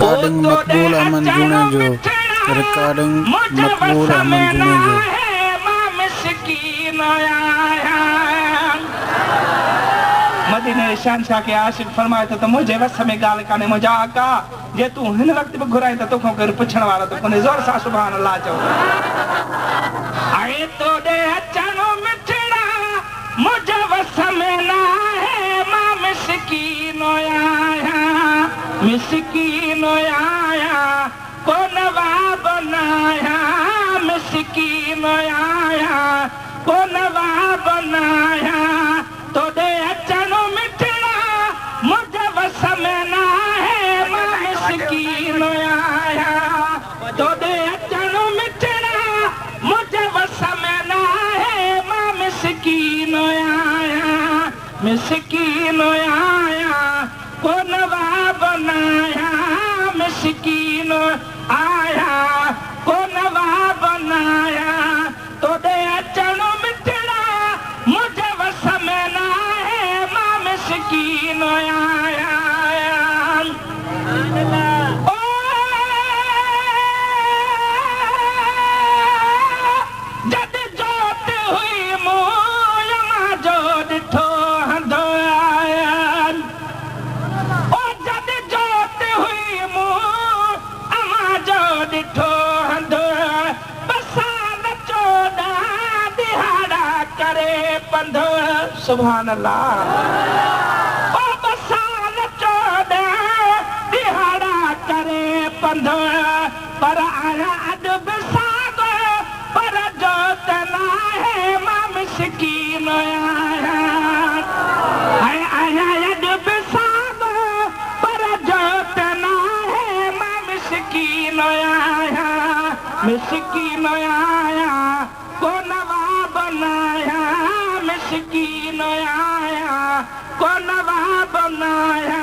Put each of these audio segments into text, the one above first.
recording मकबूल अमन जूने जो recording मकबूल अमन जूने जो मदीने शहंशाह के आशिक फरमाए तो मुझे वस में गाल काने मुझा आका जे तू हिन वक्त में घुराई तो तोखो कर पुछण वाला तो कोने जोर सा सुभान अल्लाह चो आए तो दे अचनो मिठड़ा मुझे वस में ना है मां मिस्कीन आया को नवाब बनाया मिस्कीन आया को नवाब बनाया तो दे अचनो मिठड़ा मुझे वस में ना है मां मिस्कीन आया तो दे अचनो मिठड़ा मुझे वस में ना है मां मिस्कीन आया को नवाब बनाया मिस्कीन आया को नवाब बनाया तो दे अचनो मिठड़ा मुझे वस में ना है मां मिस्कीन आया ओ जद जोत हुई मोया जो डिठो हंधो आया ओ जद जोत हुई मो अमा जो डिठो हंधो बसाल चोदा दिहाड़ा करे पंधो सुभान अल्लाह ओ बसाल चोदा दिहाड़ा करे पंधो पर आया अद बसागो पर जोत ना है मां मिस्कीन आया अद बसागो पर जोत ना है मां मिस्कीन आया को नवाब बनाया मिस्कीन आया को नवाब बनाया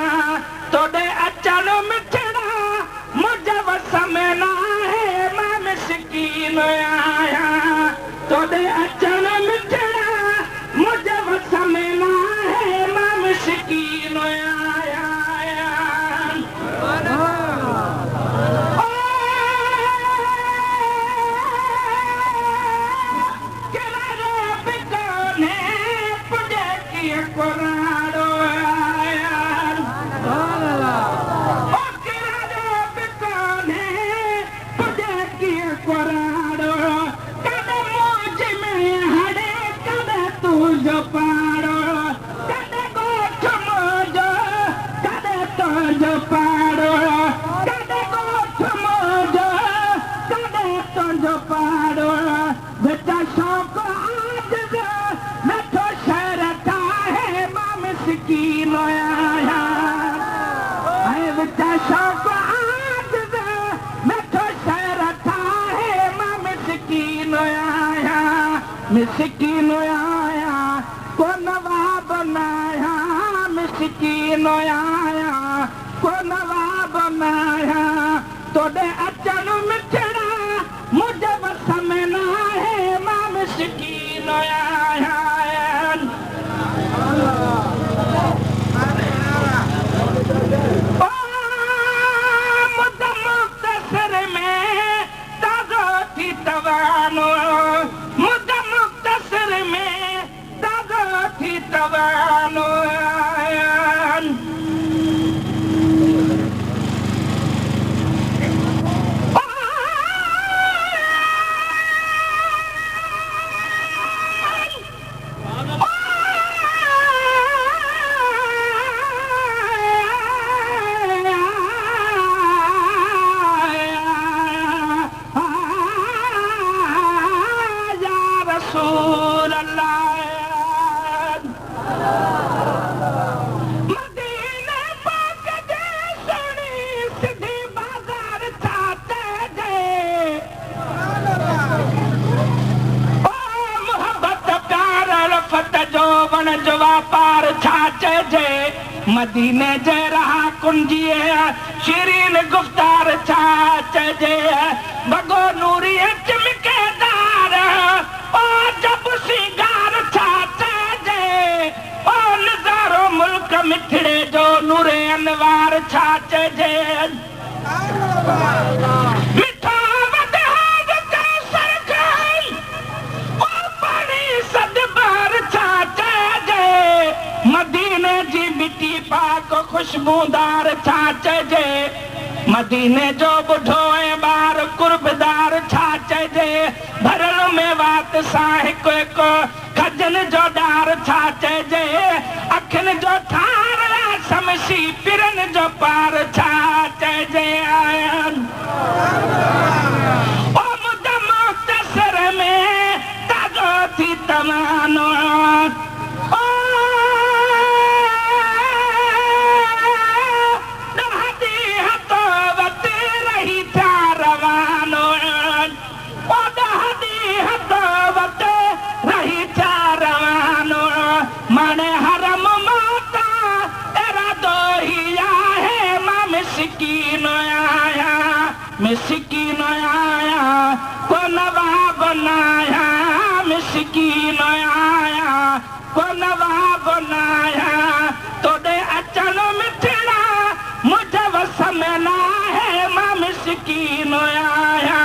तो दे अचन मिठड़ा मुझे वस में ना है मां मिस्कीन आया तो दे अचन मिठड़ा मुझे वस में ना है मां मिस्कीन आया मिस्कीन आया को नवाब बनाया मिस्कीन आया को नवाब बनाया तो दे अचन मिठड़ा मुझे वस में ना है मां मिस्कीन आया मुख्तसर में ताज़ो थी तवानो तवानो पार छाचे जे मदीने जे रहा कुंजिए शीरीन गुफ्तार छाचे जे बगो नूरी चमकेदार ओ जब सिंगार छाचे जे ओ नजारो मुल्क मिठड़े जो नूरे अनवार छाचे जे मिठा वधाव कैसर खान ओ पानी सद बार छाचे जे मदीने जी मिट्टी पाक खुशबूदार छाचे जे मदीने जो बुढ़ो ऐं ॿार कुर्बदार छाचे जे भरण में वात सां हिकु हिकु खजन जो डार छाचे जे अखियुनि जो ठार समसी पिरन जो पार छाचे जे आयन ओ मुदम मुख़्तसर में ताज़ो थी तमानो ओ ॾहाॾी हथो वटि रही था रवानो ओ ॾहाॾी हथो वटि रही था रवानो माने हरम माता इरादो ही आहे मां मिसकीन आया को नवाब नाया मिसकीन आया को नवाब नाया तोड़े अचन मिठड़ा मुझे वस में ना है मां मिसकीन आया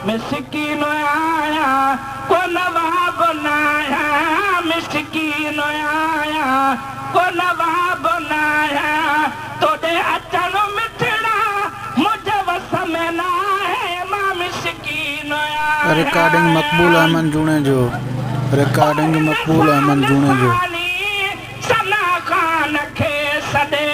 मिसकीन आया को नवाब नाया मिसकीन आया को नवाब नाया तोड़े अचन मिठड़ा मुझे वस में ना है मां मिसकीन आया रिकॉर्डिंग मकबूल अहमद जूने जो रिकॉर्डिंग मकबूल अहमद जूने जो सना खान खे सदे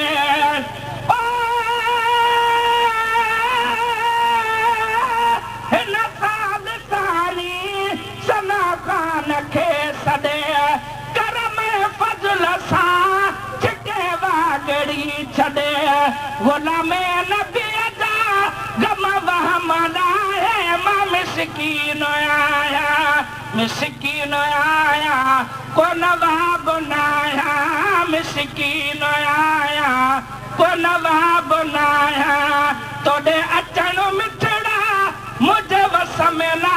गुलाम नबी जा गम वहम लाए मां मिसकीन आया को नवाब नाया मिसकीन आया को नवाब नाया तोड़े अचन मिठड़ा मुझे वस में ना